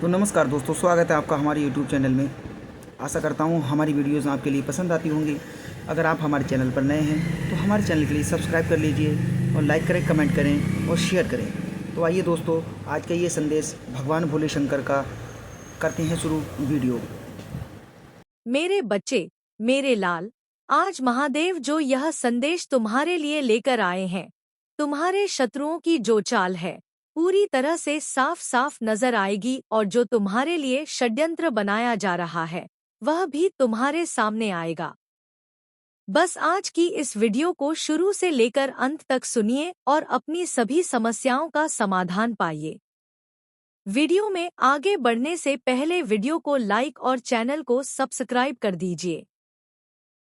तो नमस्कार दोस्तों, स्वागत है आपका हमारे YouTube चैनल में। आशा करता हूँ हमारी वीडियोज़ आपके लिए पसंद आती होंगी। अगर आप हमारे चैनल पर नए हैं तो हमारे चैनल के लिए सब्सक्राइब कर लीजिए और लाइक करें, कमेंट करें और शेयर करें। तो आइए दोस्तों, आज का ये संदेश भगवान भोले शंकर का करते हैं शुरू वीडियो। मेरे बच्चे, मेरे लाल, आज महादेव जो यह संदेश तुम्हारे लिए लेकर आए हैं, तुम्हारे शत्रुओं की जो चाल है पूरी तरह से साफ साफ नजर आएगी और जो तुम्हारे लिए षड्यंत्र बनाया जा रहा है वह भी तुम्हारे सामने आएगा। बस आज की इस वीडियो को शुरू से लेकर अंत तक सुनिए और अपनी सभी समस्याओं का समाधान पाइए। वीडियो में आगे बढ़ने से पहले वीडियो को लाइक और चैनल को सब्सक्राइब कर दीजिए।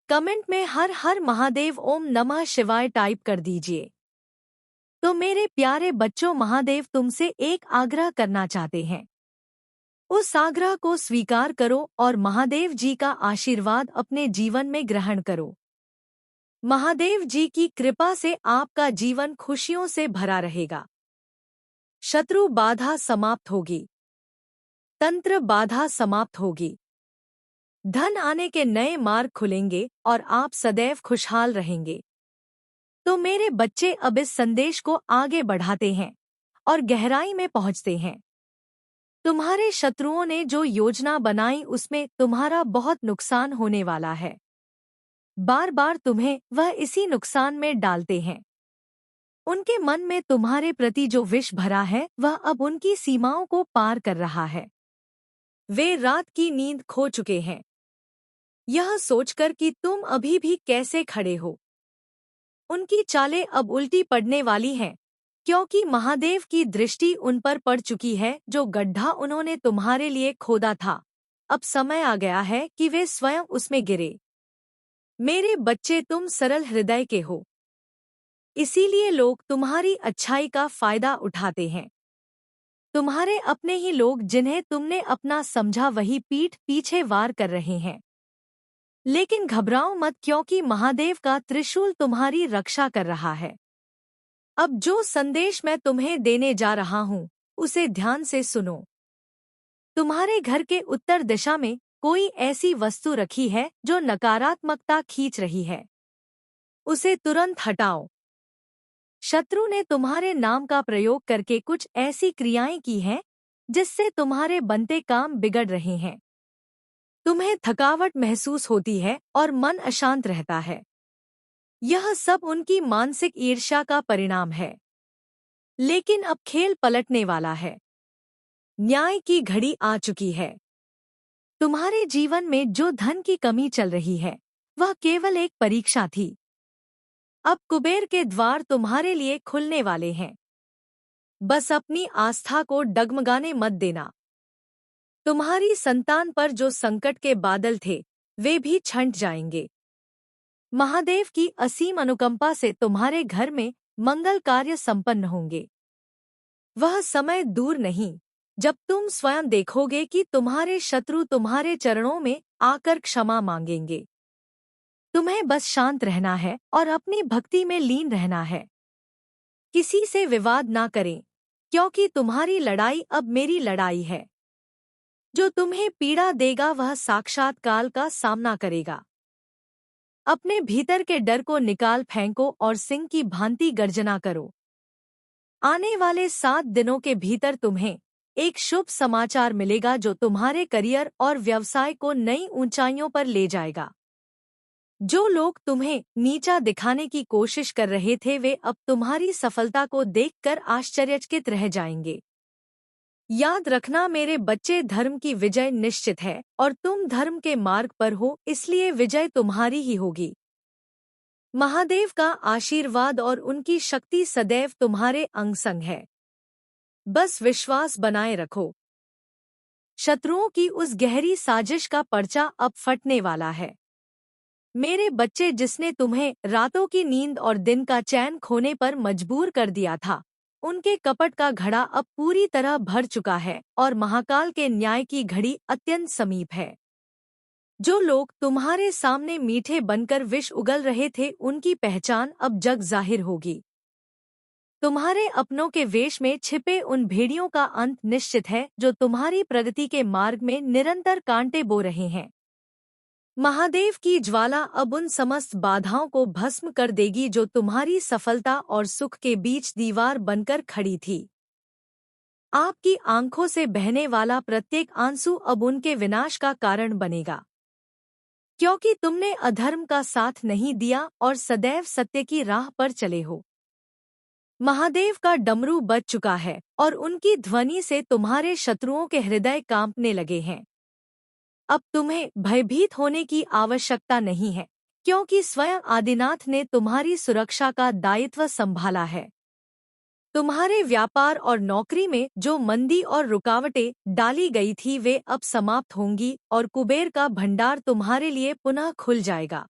कमेंट में हर हर महादेव ओम नमः शिवाय टाइप कर दीजिए। तो मेरे प्यारे बच्चों, महादेव तुमसे एक आग्रह करना चाहते हैं। उस आग्रह को स्वीकार करो और महादेव जी का आशीर्वाद अपने जीवन में ग्रहण करो। महादेव जी की कृपा से आपका जीवन खुशियों से भरा रहेगा। शत्रु बाधा समाप्त होगी, तंत्र बाधा समाप्त होगी, धन आने के नए मार्ग खुलेंगे और आप सदैव खुशहाल रहेंगे। तो मेरे बच्चे, अब इस संदेश को आगे बढ़ाते हैं और गहराई में पहुंचते हैं। तुम्हारे शत्रुओं ने जो योजना बनाई उसमें तुम्हारा बहुत नुकसान होने वाला है। बार बार तुम्हें वह इसी नुकसान में डालते हैं। उनके मन में तुम्हारे प्रति जो विष भरा है वह अब उनकी सीमाओं को पार कर रहा है। वे रात की नींद खो चुके हैं, यह सोचकर कि तुम अभी भी कैसे खड़े हो। उनकी चालें अब उल्टी पड़ने वाली हैं, क्योंकि महादेव की दृष्टि उन पर पड़ चुकी है। जो गड्ढा उन्होंने तुम्हारे लिए खोदा था, अब समय आ गया है कि वे स्वयं उसमें गिरे। मेरे बच्चे, तुम सरल हृदय के हो, इसीलिए लोग तुम्हारी अच्छाई का फायदा उठाते हैं। तुम्हारे अपने ही लोग जिन्हें तुमने अपना समझा वही पीठ पीछे वार कर रहे हैं। लेकिन घबराओ मत, क्योंकि महादेव का त्रिशूल तुम्हारी रक्षा कर रहा है। अब जो संदेश मैं तुम्हें देने जा रहा हूँ उसे ध्यान से सुनो। तुम्हारे घर के उत्तर दिशा में कोई ऐसी वस्तु रखी है जो नकारात्मकता खींच रही है, उसे तुरंत हटाओ। शत्रु ने तुम्हारे नाम का प्रयोग करके कुछ ऐसी क्रियाएं की हैं जिससे तुम्हारे बनते काम बिगड़ रहे हैं। तुम्हें थकावट महसूस होती है और मन अशांत रहता है। यह सब उनकी मानसिक ईर्ष्या का परिणाम है। लेकिन अब खेल पलटने वाला है। न्याय की घड़ी आ चुकी है। तुम्हारे जीवन में जो धन की कमी चल रही है वह केवल एक परीक्षा थी। अब कुबेर के द्वार तुम्हारे लिए खुलने वाले हैं। बस अपनी आस्था को डगमगाने मत देना। तुम्हारी संतान पर जो संकट के बादल थे वे भी छंट जाएंगे। महादेव की असीम अनुकंपा से तुम्हारे घर में मंगल कार्य संपन्न होंगे। वह समय दूर नहीं जब तुम स्वयं देखोगे कि तुम्हारे शत्रु तुम्हारे चरणों में आकर क्षमा मांगेंगे। तुम्हें बस शांत रहना है और अपनी भक्ति में लीन रहना है। किसी से विवाद ना करें, क्योंकि तुम्हारी लड़ाई अब मेरी लड़ाई है। जो तुम्हें पीड़ा देगा वह साक्षात काल का सामना करेगा। अपने भीतर के डर को निकाल फेंको और सिंह की भांति गर्जना करो। आने वाले 7 दिनों के भीतर तुम्हें एक शुभ समाचार मिलेगा जो तुम्हारे करियर और व्यवसाय को नई ऊंचाइयों पर ले जाएगा। जो लोग तुम्हें नीचा दिखाने की कोशिश कर रहे थे वे अब तुम्हारी सफलता को देखकर आश्चर्यचकित रह जाएंगे। याद रखना मेरे बच्चे, धर्म की विजय निश्चित है और तुम धर्म के मार्ग पर हो, इसलिए विजय तुम्हारी ही होगी। महादेव का आशीर्वाद और उनकी शक्ति सदैव तुम्हारे अंग संग है। बस विश्वास बनाए रखो। शत्रुओं की उस गहरी साजिश का पर्चा अब फटने वाला है। मेरे बच्चे, जिसने तुम्हें रातों की नींद और दिन का चैन खोने पर मजबूर कर दिया था, उनके कपट का घड़ा अब पूरी तरह भर चुका है और महाकाल के न्याय की घड़ी अत्यंत समीप है। जो लोग तुम्हारे सामने मीठे बनकर विष उगल रहे थे उनकी पहचान अब जग जाहिर होगी। तुम्हारे अपनों के वेश में छिपे उन भेड़ियों का अंत निश्चित है जो तुम्हारी प्रगति के मार्ग में निरंतर कांटे बो रहे हैं। महादेव की ज्वाला अब उन समस्त बाधाओं को भस्म कर देगी जो तुम्हारी सफलता और सुख के बीच दीवार बनकर खड़ी थी। आपकी आंखों से बहने वाला प्रत्येक आंसू अब उनके विनाश का कारण बनेगा, क्योंकि तुमने अधर्म का साथ नहीं दिया और सदैव सत्य की राह पर चले हो। महादेव का डमरू बज चुका है और उनकी ध्वनि से तुम्हारे शत्रुओं के हृदय कांपने लगे हैं। अब तुम्हें भयभीत होने की आवश्यकता नहीं है, क्योंकि स्वयं आदिनाथ ने तुम्हारी सुरक्षा का दायित्व संभाला है। तुम्हारे व्यापार और नौकरी में जो मंदी और रुकावटें डाली गई थी वे अब समाप्त होंगी और कुबेर का भंडार तुम्हारे लिए पुनः खुल जाएगा।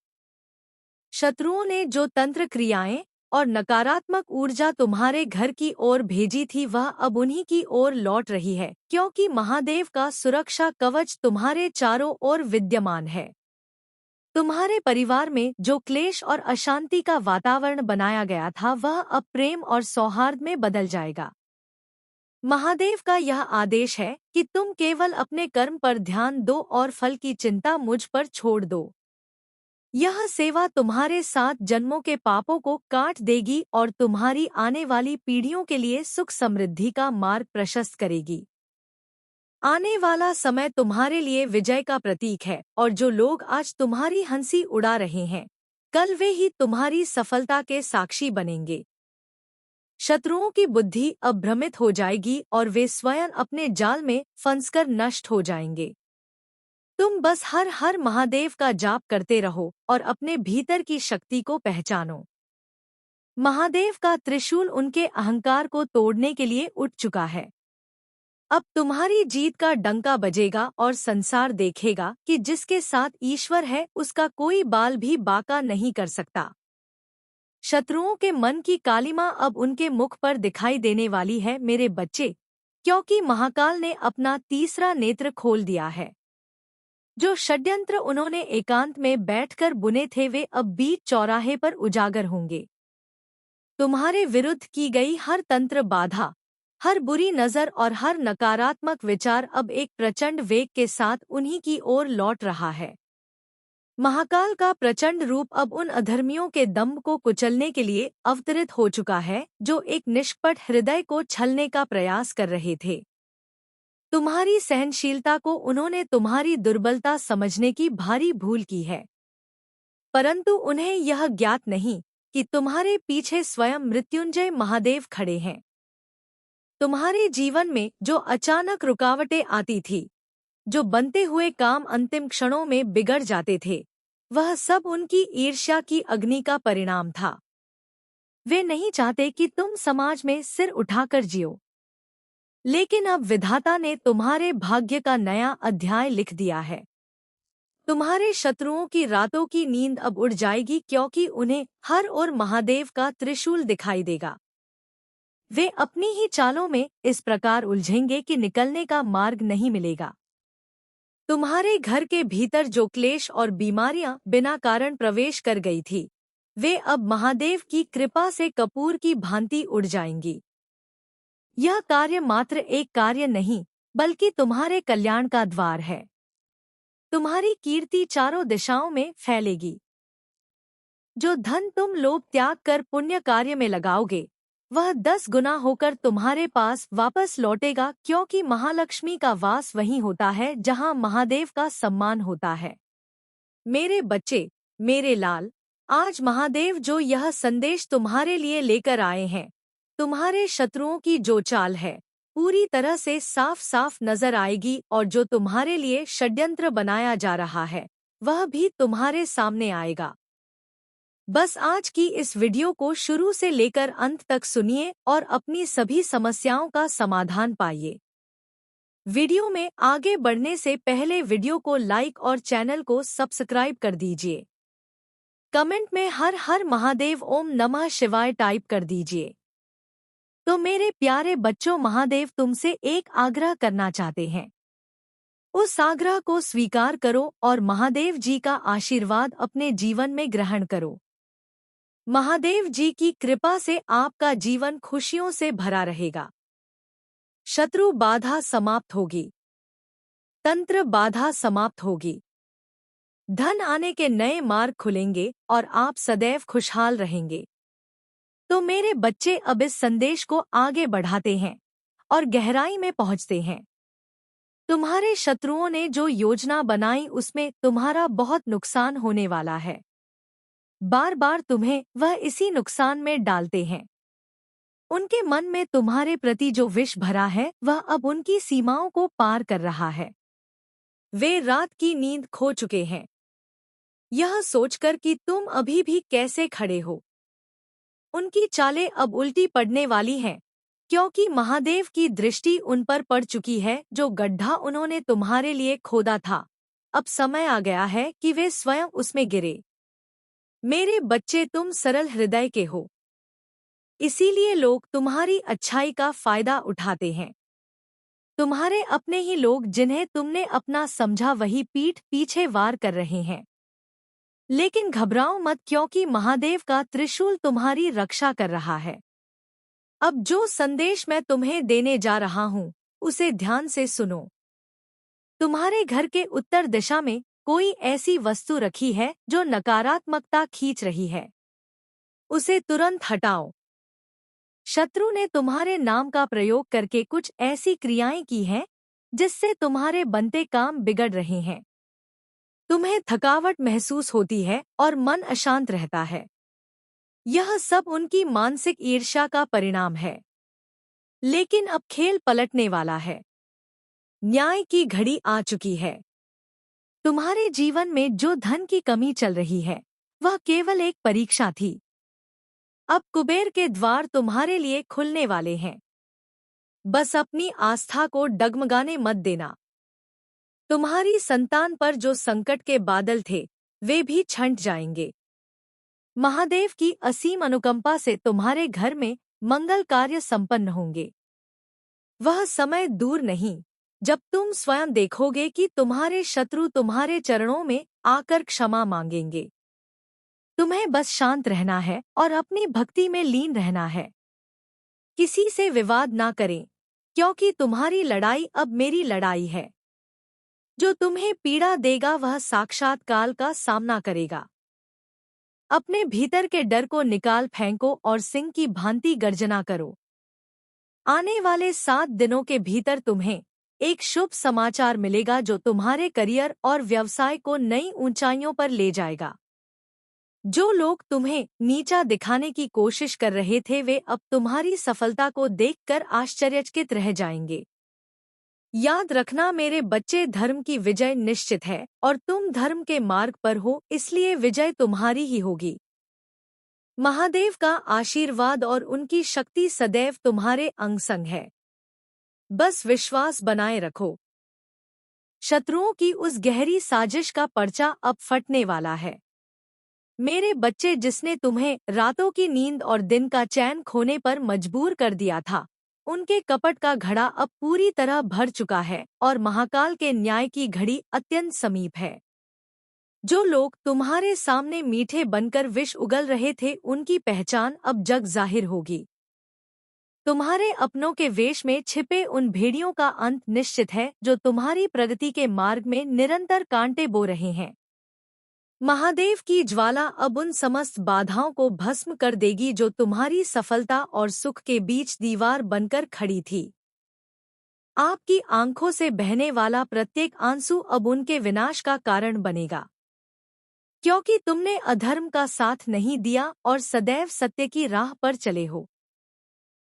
शत्रुओं ने जो तंत्र क्रियाएं और नकारात्मक ऊर्जा तुम्हारे घर की ओर भेजी थी वह अब उन्हीं की ओर लौट रही है, क्योंकि महादेव का सुरक्षा कवच तुम्हारे चारों ओर विद्यमान है। तुम्हारे परिवार में जो क्लेश और अशांति का वातावरण बनाया गया था वह अब प्रेम और सौहार्द में बदल जाएगा। महादेव का यह आदेश है कि तुम केवल अपने कर्म पर ध्यान दो और फल की चिंता मुझ पर छोड़ दो। यह सेवा तुम्हारे 7 जन्मों के पापों को काट देगी और तुम्हारी आने वाली पीढ़ियों के लिए सुख समृद्धि का मार्ग प्रशस्त करेगी। आने वाला समय तुम्हारे लिए विजय का प्रतीक है और जो लोग आज तुम्हारी हंसी उड़ा रहे हैं, कल वे ही तुम्हारी सफलता के साक्षी बनेंगे। शत्रुओं की बुद्धि अब भ्रमित हो जाएगी और वे स्वयं अपने जाल में फंसकर नष्ट हो जाएंगे। तुम बस हर हर महादेव का जाप करते रहो और अपने भीतर की शक्ति को पहचानो। महादेव का त्रिशूल उनके अहंकार को तोड़ने के लिए उठ चुका है। अब तुम्हारी जीत का डंका बजेगा और संसार देखेगा कि जिसके साथ ईश्वर है उसका कोई बाल भी बाका नहीं कर सकता। शत्रुओं के मन की कालिमा अब उनके मुख पर दिखाई देने वाली है मेरे बच्चे, क्योंकि महाकाल ने अपना तीसरा नेत्र खोल दिया है। जो षड्यंत्र उन्होंने एकांत में बैठकर बुने थे वे अब बीच चौराहे पर उजागर होंगे। तुम्हारे विरुद्ध की गई हर तंत्र बाधा, हर बुरी नजर और हर नकारात्मक विचार अब एक प्रचंड वेग के साथ उन्हीं की ओर लौट रहा है। महाकाल का प्रचंड रूप अब उन अधर्मियों के दम्भ को कुचलने के लिए अवतरित हो चुका है जो एक निष्कपट हृदय को छलने का प्रयास कर रहे थे। तुम्हारी सहनशीलता को उन्होंने तुम्हारी दुर्बलता समझने की भारी भूल की है, परंतु उन्हें यह ज्ञात नहीं कि तुम्हारे पीछे स्वयं मृत्युंजय महादेव खड़े हैं। तुम्हारे जीवन में जो अचानक रुकावटें आती थी, जो बनते हुए काम अंतिम क्षणों में बिगड़ जाते थे, वह सब उनकी ईर्ष्या की अग्नि का परिणाम था। वे नहीं चाहते कि तुम समाज में सिर उठाकर जियो, लेकिन अब विधाता ने तुम्हारे भाग्य का नया अध्याय लिख दिया है। तुम्हारे शत्रुओं की रातों की नींद अब उड़ जाएगी, क्योंकि उन्हें हर ओर महादेव का त्रिशूल दिखाई देगा। वे अपनी ही चालों में इस प्रकार उलझेंगे कि निकलने का मार्ग नहीं मिलेगा। तुम्हारे घर के भीतर जो क्लेश और बीमारियां बिना कारण प्रवेश कर गई थी, वे अब महादेव की कृपा से कपूर की भांति उड़ जाएंगी। यह कार्य मात्र एक कार्य नहीं, बल्कि तुम्हारे कल्याण का द्वार है। तुम्हारी कीर्ति चारों दिशाओं में फैलेगी। जो धन तुम लोभ त्याग कर पुण्य कार्य में लगाओगे, वह 10 गुना होकर तुम्हारे पास वापस लौटेगा, क्योंकि महालक्ष्मी का वास वहीं होता है जहां महादेव का सम्मान होता है। मेरे बच्चे, मेरे लाल, आज महादेव जो यह संदेश तुम्हारे लिए लेकर आए हैं, तुम्हारे शत्रुओं की जो चाल है पूरी तरह से साफ साफ नजर आएगी और जो तुम्हारे लिए षड्यंत्र बनाया जा रहा है वह भी तुम्हारे सामने आएगा। बस आज की इस वीडियो को शुरू से लेकर अंत तक सुनिए और अपनी सभी समस्याओं का समाधान पाइए। वीडियो में आगे बढ़ने से पहले वीडियो को लाइक और चैनल को सब्सक्राइब कर दीजिए। कमेंट में हर हर महादेव ओम नमः शिवाय टाइप कर दीजिए। तो मेरे प्यारे बच्चों, महादेव तुमसे एक आग्रह करना चाहते हैं। उस आग्रह को स्वीकार करो और महादेव जी का आशीर्वाद अपने जीवन में ग्रहण करो। महादेव जी की कृपा से आपका जीवन खुशियों से भरा रहेगा। शत्रु बाधा समाप्त होगी। तंत्र बाधा समाप्त होगी। धन आने के नए मार्ग खुलेंगे और आप सदैव खुशहाल रहेंगे। तो मेरे बच्चे अब इस संदेश को आगे बढ़ाते हैं और गहराई में पहुंचते हैं। तुम्हारे शत्रुओं ने जो योजना बनाई उसमें तुम्हारा बहुत नुकसान होने वाला है। बार बार तुम्हें वह इसी नुकसान में डालते हैं। उनके मन में तुम्हारे प्रति जो विष भरा है वह अब उनकी सीमाओं को पार कर रहा है। वे रात की नींद खो चुके हैं, यह सोचकर कि तुम अभी भी कैसे खड़े हो। उनकी चालें अब उल्टी पड़ने वाली हैं, क्योंकि महादेव की दृष्टि उन पर पड़ चुकी है। जो गड्ढा उन्होंने तुम्हारे लिए खोदा था, अब समय आ गया है कि वे स्वयं उसमें गिरे। मेरे बच्चे, तुम सरल हृदय के हो, इसीलिए लोग तुम्हारी अच्छाई का फायदा उठाते हैं। तुम्हारे अपने ही लोग जिन्हें तुमने अपना समझा वही पीठ पीछे वार कर रहे हैं। लेकिन घबराओ मत, क्योंकि महादेव का त्रिशूल तुम्हारी रक्षा कर रहा है। अब जो संदेश मैं तुम्हें देने जा रहा हूँ उसे ध्यान से सुनो। तुम्हारे घर के उत्तर दिशा में कोई ऐसी वस्तु रखी है जो नकारात्मकता खींच रही है, उसे तुरंत हटाओ। शत्रु ने तुम्हारे नाम का प्रयोग करके कुछ ऐसी क्रियाएं की हैं जिससे तुम्हारे बनते काम बिगड़ रहे हैं। तुम्हें थकावट महसूस होती है और मन अशांत रहता है। यह सब उनकी मानसिक ईर्ष्या का परिणाम है। लेकिन अब खेल पलटने वाला है। न्याय की घड़ी आ चुकी है। तुम्हारे जीवन में जो धन की कमी चल रही है वह केवल एक परीक्षा थी। अब कुबेर के द्वार तुम्हारे लिए खुलने वाले हैं। बस अपनी आस्था को डगमगाने मत देना। तुम्हारी संतान पर जो संकट के बादल थे वे भी छंट जाएंगे। महादेव की असीम अनुकंपा से तुम्हारे घर में मंगल कार्य संपन्न होंगे। वह समय दूर नहीं जब तुम स्वयं देखोगे कि तुम्हारे शत्रु तुम्हारे चरणों में आकर क्षमा मांगेंगे। तुम्हें बस शांत रहना है और अपनी भक्ति में लीन रहना है। किसी से विवाद ना करें, क्योंकि तुम्हारी लड़ाई अब मेरी लड़ाई है। जो तुम्हें पीड़ा देगा वह साक्षात काल का सामना करेगा। अपने भीतर के डर को निकाल फेंको और सिंह की भांति गर्जना करो। आने वाले 7 दिनों के भीतर तुम्हें एक शुभ समाचार मिलेगा जो तुम्हारे करियर और व्यवसाय को नई ऊंचाइयों पर ले जाएगा। जो लोग तुम्हें नीचा दिखाने की कोशिश कर रहे थे वे अब तुम्हारी सफलता को देखकर आश्चर्यचकित रह जाएंगे। याद रखना मेरे बच्चे, धर्म की विजय निश्चित है और तुम धर्म के मार्ग पर हो, इसलिए विजय तुम्हारी ही होगी। महादेव का आशीर्वाद और उनकी शक्ति सदैव तुम्हारे अंग संग है। बस विश्वास बनाए रखो। शत्रुओं की उस गहरी साजिश का पर्चा अब फटने वाला है। मेरे बच्चे, जिसने तुम्हें रातों की नींद और दिन का चैन खोने पर मजबूर कर दिया था, उनके कपट का घड़ा अब पूरी तरह भर चुका है और महाकाल के न्याय की घड़ी अत्यंत समीप है। जो लोग तुम्हारे सामने मीठे बनकर विष उगल रहे थे उनकी पहचान अब जग जाहिर होगी। तुम्हारे अपनों के वेश में छिपे उन भेड़ियों का अंत निश्चित है जो तुम्हारी प्रगति के मार्ग में निरंतर कांटे बो रहे हैं। महादेव की ज्वाला अब उन समस्त बाधाओं को भस्म कर देगी जो तुम्हारी सफलता और सुख के बीच दीवार बनकर खड़ी थी। आपकी आंखों से बहने वाला प्रत्येक आंसू अब उनके विनाश का कारण बनेगा, क्योंकि तुमने अधर्म का साथ नहीं दिया और सदैव सत्य की राह पर चले हो।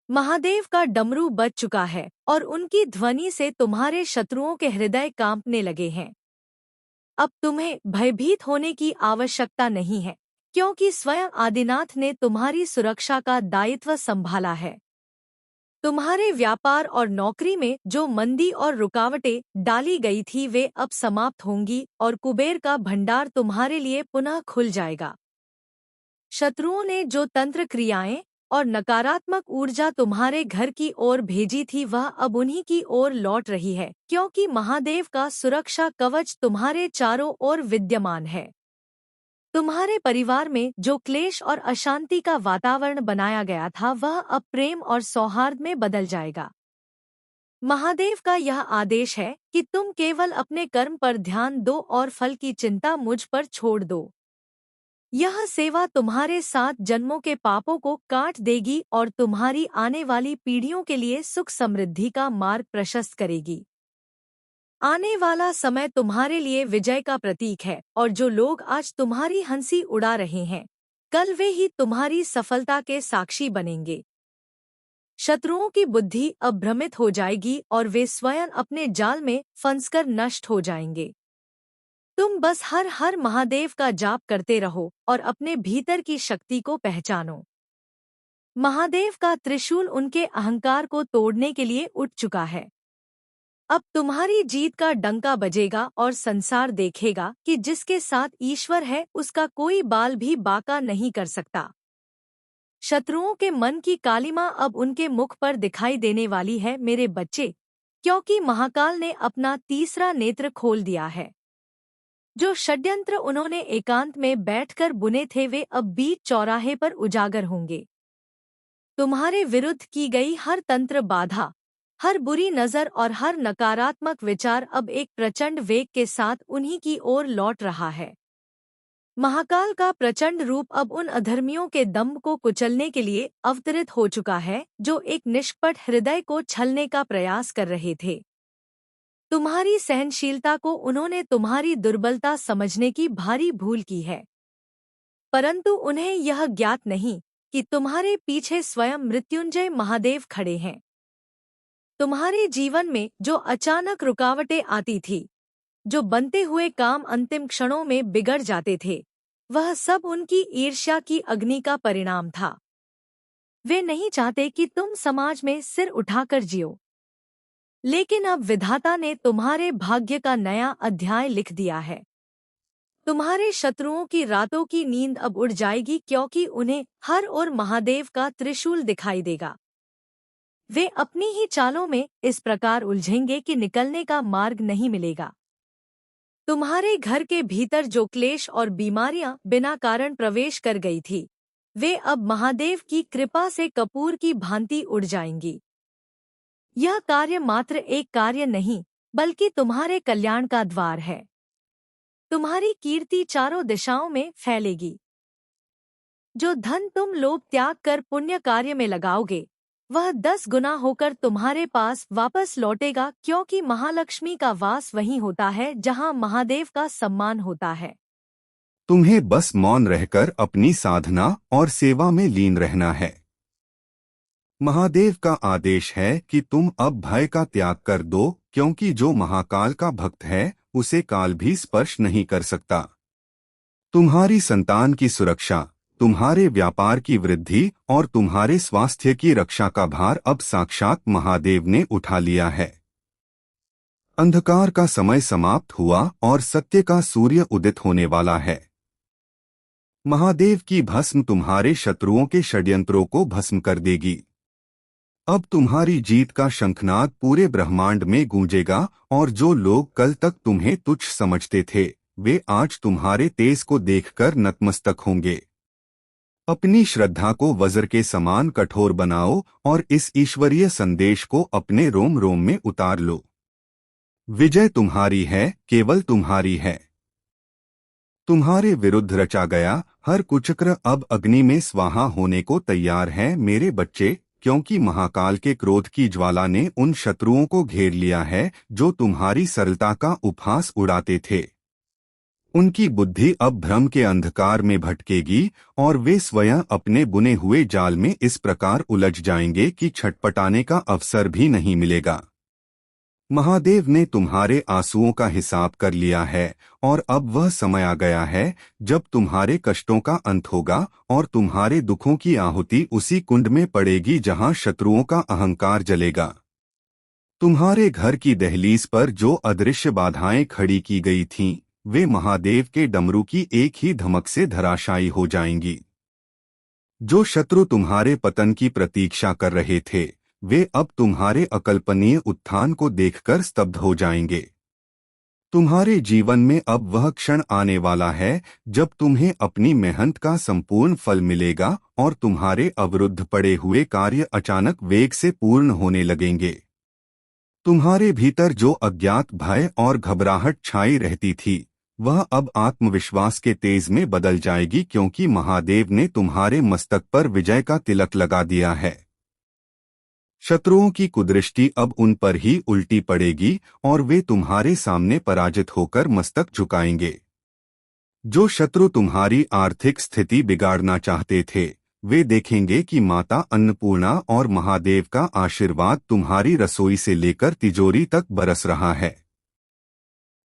महादेव का डमरू बज चुका है और उनकी ध्वनि से तुम्हारे शत्रुओं के हृदय कांपने लगे हैं। अब तुम्हें भयभीत होने की आवश्यकता नहीं है, क्योंकि स्वयं आदिनाथ ने तुम्हारी सुरक्षा का दायित्व संभाला है। तुम्हारे व्यापार और नौकरी में जो मंदी और रुकावटें डाली गई थी वे अब समाप्त होंगी और कुबेर का भंडार तुम्हारे लिए पुनः खुल जाएगा। शत्रुओं ने जो तंत्र क्रियाएं और नकारात्मक ऊर्जा तुम्हारे घर की ओर भेजी थी वह अब उन्हीं की ओर लौट रही है, क्योंकि महादेव का सुरक्षा कवच तुम्हारे चारों ओर विद्यमान है। तुम्हारे परिवार में जो क्लेश और अशांति का वातावरण बनाया गया था वह अब प्रेम और सौहार्द में बदल जाएगा। महादेव का यह आदेश है कि तुम केवल अपने कर्म पर ध्यान दो और फल की चिंता मुझ पर छोड़ दो। यह सेवा तुम्हारे 7 जन्मों के पापों को काट देगी और तुम्हारी आने वाली पीढ़ियों के लिए सुख समृद्धि का मार्ग प्रशस्त करेगी। आने वाला समय तुम्हारे लिए विजय का प्रतीक है और जो लोग आज तुम्हारी हंसी उड़ा रहे हैं, कल वे ही तुम्हारी सफलता के साक्षी बनेंगे। शत्रुओं की बुद्धि अब भ्रमित हो जाएगी और वे स्वयं अपने जाल में फंसकर नष्ट हो जाएंगे। तुम बस हर हर महादेव का जाप करते रहो और अपने भीतर की शक्ति को पहचानो। महादेव का त्रिशूल उनके अहंकार को तोड़ने के लिए उठ चुका है। अब तुम्हारी जीत का डंका बजेगा और संसार देखेगा कि जिसके साथ ईश्वर है उसका कोई बाल भी बांका नहीं कर सकता। शत्रुओं के मन की कालिमा अब उनके मुख पर दिखाई देने वाली है मेरे बच्चे, क्योंकि महाकाल ने अपना तीसरा नेत्र खोल दिया है। जो षड्यंत्र उन्होंने एकांत में बैठकर बुने थे वे अब बीच चौराहे पर उजागर होंगे। तुम्हारे विरुद्ध की गई हर तंत्र बाधा, हर बुरी नजर और हर नकारात्मक विचार अब एक प्रचंड वेग के साथ उन्हीं की ओर लौट रहा है। महाकाल का प्रचंड रूप अब उन अधर्मियों के दंभ को कुचलने के लिए अवतरित हो चुका है जो एक निष्कपट हृदय को छलने का प्रयास कर रहे थे। तुम्हारी सहनशीलता को उन्होंने तुम्हारी दुर्बलता समझने की भारी भूल की है, परंतु उन्हें यह ज्ञात नहीं कि तुम्हारे पीछे स्वयं मृत्युंजय महादेव खड़े हैं। तुम्हारे जीवन में जो अचानक रुकावटें आती थी, जो बनते हुए काम अंतिम क्षणों में बिगड़ जाते थे, वह सब उनकी ईर्ष्या की अग्नि का परिणाम था। वे नहीं चाहते कि तुम समाज में सिर उठाकर जियो, लेकिन अब विधाता ने तुम्हारे भाग्य का नया अध्याय लिख दिया है। तुम्हारे शत्रुओं की रातों की नींद अब उड़ जाएगी क्योंकि उन्हें हर ओर महादेव का त्रिशूल दिखाई देगा। वे अपनी ही चालों में इस प्रकार उलझेंगे कि निकलने का मार्ग नहीं मिलेगा। तुम्हारे घर के भीतर जो क्लेश और बीमारियां बिना कारण प्रवेश कर गई थी, वे अब महादेव की कृपा से कपूर की भांति उड़ जाएंगी। यह कार्य मात्र एक कार्य नहीं, बल्कि तुम्हारे कल्याण का द्वार है। तुम्हारी कीर्ति चारों दिशाओं में फैलेगी। जो धन तुम लोभ त्याग कर पुण्य कार्य में लगाओगे, वह 10 गुना होकर तुम्हारे पास वापस लौटेगा, क्योंकि महालक्ष्मी का वास वहीं होता है जहां महादेव का सम्मान होता है। तुम्हें बस मौन रहकर अपनी साधना और सेवा में लीन रहना है। महादेव का आदेश है कि तुम अब भय का त्याग कर दो, क्योंकि जो महाकाल का भक्त है उसे काल भी स्पर्श नहीं कर सकता। तुम्हारी संतान की सुरक्षा, तुम्हारे व्यापार की वृद्धि और तुम्हारे स्वास्थ्य की रक्षा का भार अब साक्षात महादेव ने उठा लिया है। अंधकार का समय समाप्त हुआ और सत्य का सूर्य उदित होने वाला है। महादेव की भस्म तुम्हारे शत्रुओं के षड्यंत्रों को भस्म कर देगी। अब तुम्हारी जीत का शंखनाद पूरे ब्रह्मांड में गूंजेगा और जो लोग कल तक तुम्हें तुच्छ समझते थे, वे आज तुम्हारे तेज को देखकर नतमस्तक होंगे। अपनी श्रद्धा को वज्र के समान कठोर बनाओ और इस ईश्वरीय संदेश को अपने रोम रोम में उतार लो। विजय तुम्हारी है, केवल तुम्हारी है। तुम्हारे विरुद्ध रचा गया हर कुचक्र अब अग्नि में स्वाहा होने को तैयार है मेरे बच्चे, क्योंकि महाकाल के क्रोध की ज्वाला ने उन शत्रुओं को घेर लिया है जो तुम्हारी सरलता का उपहास उड़ाते थे। उनकी बुद्धि अब भ्रम के अंधकार में भटकेगी और वे स्वयं अपने बुने हुए जाल में इस प्रकार उलझ जाएंगे कि छटपटाने का अवसर भी नहीं मिलेगा। महादेव ने तुम्हारे आंसुओं का हिसाब कर लिया है और अब वह समय आ गया है जब तुम्हारे कष्टों का अंत होगा और तुम्हारे दुखों की आहुति उसी कुंड में पड़ेगी जहां शत्रुओं का अहंकार जलेगा। तुम्हारे घर की दहलीज पर जो अदृश्य बाधाएं खड़ी की गई थीं, वे महादेव के डमरू की एक ही धमक से धराशायी हो जाएंगी। जो शत्रु तुम्हारे पतन की प्रतीक्षा कर रहे थे, वे अब तुम्हारे अकल्पनीय उत्थान को देखकर स्तब्ध हो जाएंगे। तुम्हारे जीवन में अब वह क्षण आने वाला है जब तुम्हें अपनी मेहनत का संपूर्ण फल मिलेगा और तुम्हारे अवरुद्ध पड़े हुए कार्य अचानक वेग से पूर्ण होने लगेंगे। तुम्हारे भीतर जो अज्ञात भय और घबराहट छाई रहती थी, वह अब आत्मविश्वास के तेज में बदल जाएगी, क्योंकि महादेव ने तुम्हारे मस्तक पर विजय का तिलक लगा दिया है। शत्रुओं की कुदृष्टि अब उन पर ही उल्टी पड़ेगी और वे तुम्हारे सामने पराजित होकर मस्तक झुकाएंगे। जो शत्रु तुम्हारी आर्थिक स्थिति बिगाड़ना चाहते थे, वे देखेंगे कि माता अन्नपूर्णा और महादेव का आशीर्वाद तुम्हारी रसोई से लेकर तिजोरी तक बरस रहा है।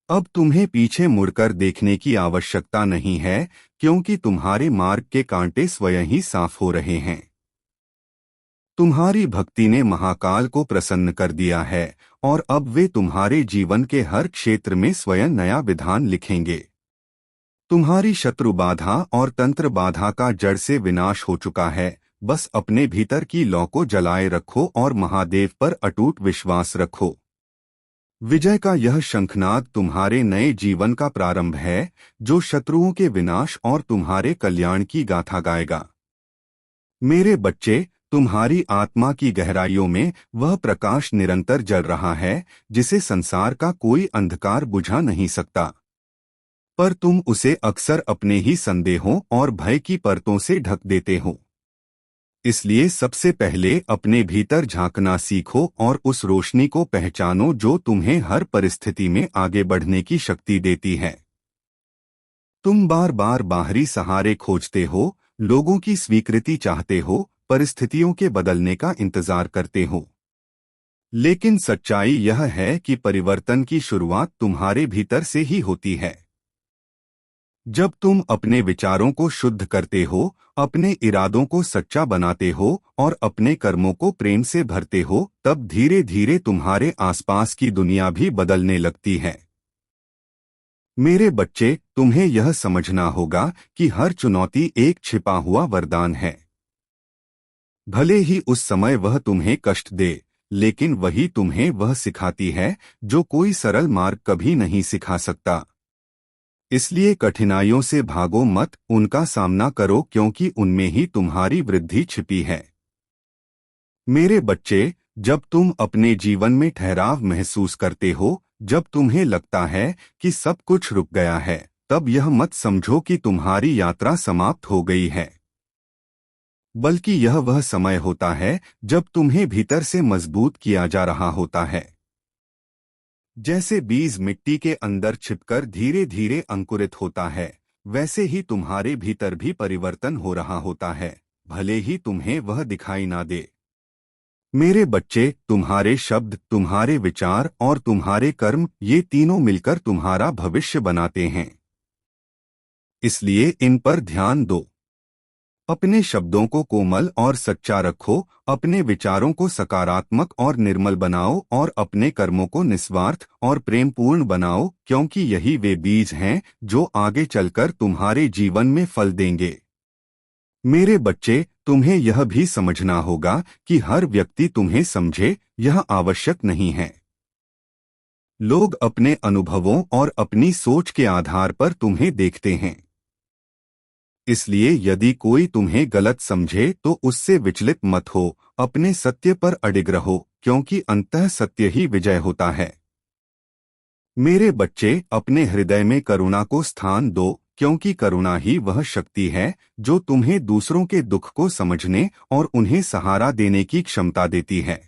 अब तुम्हें पीछे मुड़कर देखने की आवश्यकता नहीं है, क्योंकि तुम्हारे मार्ग के कांटे स्वयं ही साफ हो रहे हैं। तुम्हारी भक्ति ने महाकाल को प्रसन्न कर दिया है और अब वे तुम्हारे जीवन के हर क्षेत्र में स्वयं नया विधान लिखेंगे। तुम्हारी शत्रु बाधा और तंत्र बाधा का जड़ से विनाश हो चुका है। बस अपने भीतर की लौ को जलाए रखो और महादेव पर अटूट विश्वास रखो। विजय का यह शंखनाद तुम्हारे नए जीवन का प्रारंभ है, जो शत्रुओं के विनाश और तुम्हारे कल्याण की गाथा गाएगा। मेरे बच्चे, तुम्हारी आत्मा की गहराइयों में वह प्रकाश निरंतर जल रहा है जिसे संसार का कोई अंधकार बुझा नहीं सकता, पर तुम उसे अक्सर अपने ही संदेहों और भय की परतों से ढक देते हो। इसलिए सबसे पहले अपने भीतर झांकना सीखो और उस रोशनी को पहचानो जो तुम्हें हर परिस्थिति में आगे बढ़ने की शक्ति देती है। तुम बार बार बाहरी सहारे खोजते हो, लोगों की स्वीकृति चाहते हो, परिस्थितियों के बदलने का इंतजार करते हो, लेकिन सच्चाई यह है कि परिवर्तन की शुरुआत तुम्हारे भीतर से ही होती है। जब तुम अपने विचारों को शुद्ध करते हो, अपने इरादों को सच्चा बनाते हो और अपने कर्मों को प्रेम से भरते हो, तब धीरे धीरे तुम्हारे आसपास की दुनिया भी बदलने लगती है। मेरे बच्चे, तुम्हें यह समझना होगा कि हर चुनौती एक छिपा हुआ वरदान है। भले ही उस समय वह तुम्हें कष्ट दे, लेकिन वही तुम्हें वह सिखाती है जो कोई सरल मार्ग कभी नहीं सिखा सकता। इसलिए कठिनाइयों से भागो मत, उनका सामना करो, क्योंकि उनमें ही तुम्हारी वृद्धि छिपी है। मेरे बच्चे, जब तुम अपने जीवन में ठहराव महसूस करते हो, जब तुम्हें लगता है कि सब कुछ रुक गया है, तब यह मत समझो कि तुम्हारी यात्रा समाप्त हो गई है, बल्कि यह वह समय होता है जब तुम्हें भीतर से मजबूत किया जा रहा होता है। जैसे बीज मिट्टी के अंदर छिपकर धीरे धीरे अंकुरित होता है, वैसे ही तुम्हारे भीतर भी परिवर्तन हो रहा होता है, भले ही तुम्हें वह दिखाई ना दे। मेरे बच्चे, तुम्हारे शब्द, तुम्हारे विचार और तुम्हारे कर्म, ये तीनों मिलकर तुम्हारा भविष्य बनाते हैं। इसलिए इन पर ध्यान दो। अपने शब्दों को कोमल और सच्चा रखो, अपने विचारों को सकारात्मक और निर्मल बनाओ और अपने कर्मों को निस्वार्थ और प्रेमपूर्ण बनाओ, क्योंकि यही वे बीज हैं जो आगे चलकर तुम्हारे जीवन में फल देंगे। मेरे बच्चे, तुम्हें यह भी समझना होगा कि हर व्यक्ति तुम्हें समझे, यह आवश्यक नहीं है। लोग अपने अनुभवों और अपनी सोच के आधार पर तुम्हें देखते हैं। इसलिए यदि कोई तुम्हें गलत समझे तो उससे विचलित मत हो, अपने सत्य पर अडिग रहो, क्योंकि अंततः सत्य ही विजय होता है। मेरे बच्चे, अपने हृदय में करुणा को स्थान दो, क्योंकि करुणा ही वह शक्ति है जो तुम्हें दूसरों के दुख को समझने और उन्हें सहारा देने की क्षमता देती है।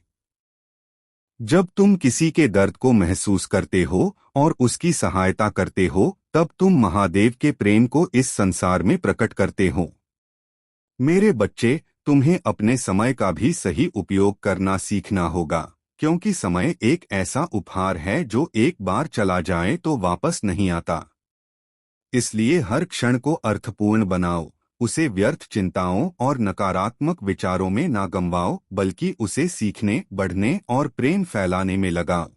जब तुम किसी के दर्द को महसूस करते हो और उसकी सहायता करते हो, तब तुम महादेव के प्रेम को इस संसार में प्रकट करते हो। मेरे बच्चे, तुम्हें अपने समय का भी सही उपयोग करना सीखना होगा, क्योंकि समय एक ऐसा उपहार है जो एक बार चला जाए तो वापस नहीं आता। इसलिए हर क्षण को अर्थपूर्ण बनाओ, उसे व्यर्थ चिंताओं और नकारात्मक विचारों में ना गंवाओ, बल्कि उसे सीखने, बढ़ने और प्रेम फैलाने में लगाओ।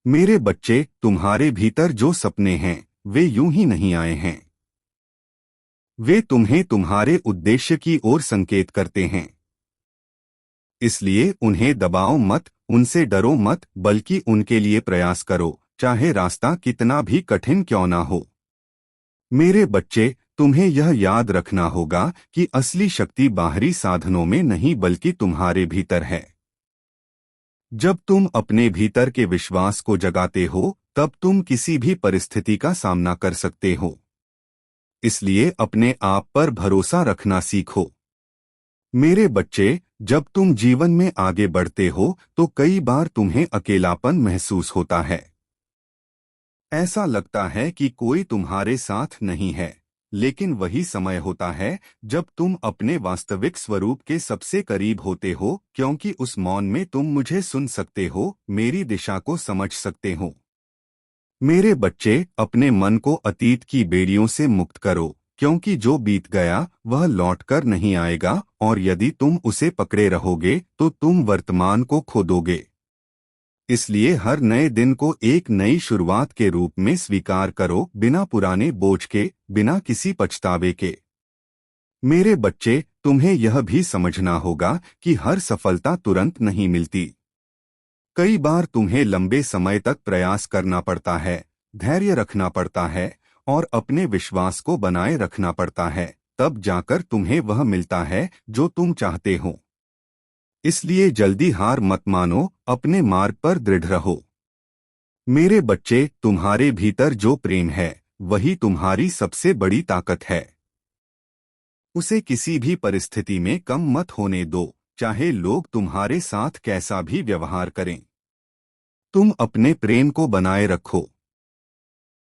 मेरे बच्चे, तुम्हारे भीतर जो सपने हैं, वे यूं ही नहीं आए हैं। वे तुम्हें तुम्हारे उद्देश्य की ओर संकेत करते हैं। इसलिए उन्हें दबाओ मत, उनसे डरो मत, बल्कि उनके लिए प्रयास करो, चाहे रास्ता कितना भी कठिन क्यों ना हो। मेरे बच्चे, तुम्हें यह याद रखना होगा कि असली शक्ति बाहरी साधनों में नहीं बल्कि तुम्हारे भीतर है। जब तुम अपने भीतर के विश्वास को जगाते हो, तब तुम किसी भी परिस्थिति का सामना कर सकते हो। इसलिए अपने आप पर भरोसा रखना सीखो। मेरे बच्चे, जब तुम जीवन में आगे बढ़ते हो तो कई बार तुम्हें अकेलापन महसूस होता है। ऐसा लगता है कि कोई तुम्हारे साथ नहीं है, लेकिन वही समय होता है जब तुम अपने वास्तविक स्वरूप के सबसे करीब होते हो, क्योंकि उस मौन में तुम मुझे सुन सकते हो, मेरी दिशा को समझ सकते हो। मेरे बच्चे, अपने मन को अतीत की बेड़ियों से मुक्त करो, क्योंकि जो बीत गया वह लौटकर नहीं आएगा, और यदि तुम उसे पकड़े रहोगे तो तुम वर्तमान को खो दोगे। इसलिए हर नए दिन को एक नई शुरुआत के रूप में स्वीकार करो, बिना पुराने बोझ के, बिना किसी पछतावे के। मेरे बच्चे, तुम्हें यह भी समझना होगा कि हर सफलता तुरंत नहीं मिलती। कई बार तुम्हें लंबे समय तक प्रयास करना पड़ता है, धैर्य रखना पड़ता है और अपने विश्वास को बनाए रखना पड़ता है, तब जाकर तुम्हें वह मिलता है जो तुम चाहते हो। इसलिए जल्दी हार मत मानो, अपने मार्ग पर दृढ़ रहो। मेरे बच्चे, तुम्हारे भीतर जो प्रेम है वही तुम्हारी सबसे बड़ी ताकत है। उसे किसी भी परिस्थिति में कम मत होने दो, चाहे लोग तुम्हारे साथ कैसा भी व्यवहार करें। तुम अपने प्रेम को बनाए रखो।